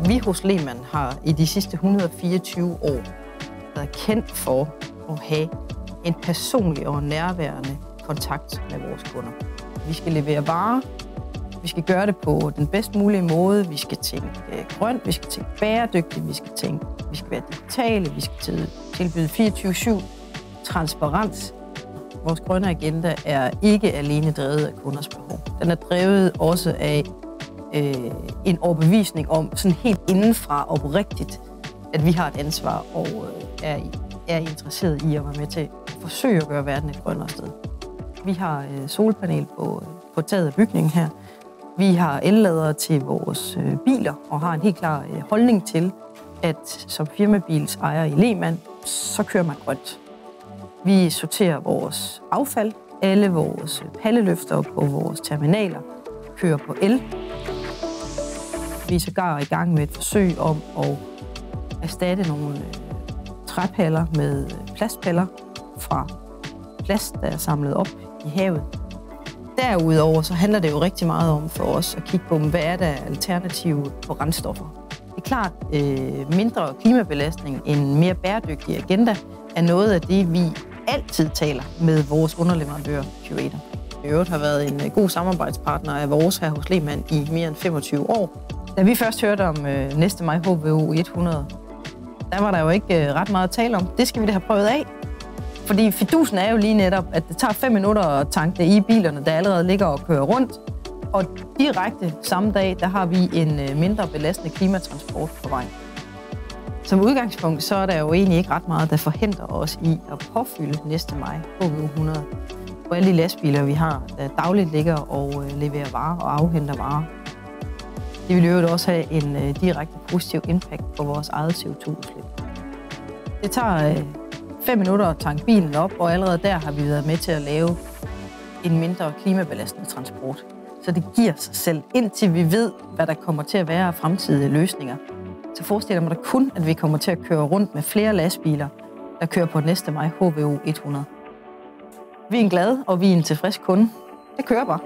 Vi hos Lehmann har i de sidste 124 år været kendt for at have en personlig og nærværende kontakt med vores kunder. Vi skal levere varer, vi skal gøre det på den bedst mulige måde, vi skal tænke grønt, vi skal tænke bæredygtigt, vi skal være digitale, vi skal tilbyde 24/7 transparens. Vores grønne agenda er ikke alene drevet af kunders behov. Den er drevet også af en overbevisning om, sådan helt indenfra oprigtigt, at vi har et ansvar og er interesseret i at være med til at forsøge at gøre verden et grønnere sted. Vi har solpanel på taget af bygningen her. Vi har elladere til vores biler og har en helt klar holdning til, at som firmabils ejer i Lehmann, så kører man grønt. Vi sorterer vores affald. Alle vores palleløfter på vores terminaler kører på el. Vi er sågar i gang med et forsøg om at erstatte nogle træpaller med plastpaller fra plast, der er samlet op i havet. Derudover så handler det jo rigtig meget om for os at kigge på, hvad er der alternative på brændstoffer. Det er klart, mindre klimabelastning, en mere bæredygtig agenda, er noget af det, vi altid taler med vores underleverandør Curator. I øvrigt har været en god samarbejdspartner af vores her hos Lehmann i mere end 25 år. Da vi først hørte om næste maj HVO 100, der var der jo ikke ret meget at tale om. Det skal vi da have prøvet af. Fordi fidusen er jo lige netop, at det tager 5 minutter at tanke det i bilerne, der allerede ligger og kører rundt. Og direkte samme dag, der har vi en mindre belastende klimatransport på vejen. Som udgangspunkt, så er der jo egentlig ikke ret meget, der forhindrer os i at påfylde næste maj HVO 100 på alle de lastbiler, vi har, der dagligt ligger og leverer varer og afhenter varer. Det vil jo også have en direkte positiv impact på vores eget CO2-udslip. Det tager 5 minutter at tanke bilen op, og allerede der har vi været med til at lave en mindre klimabelastende transport. Så det giver sig selv, indtil vi ved, hvad der kommer til at være af fremtidige løsninger. Så forestiller mig da kun, at vi kommer til at køre rundt med flere lastbiler, der kører på næste maj HVO 100. Vi er en glad, og vi er en tilfreds kunde. Det kører bare.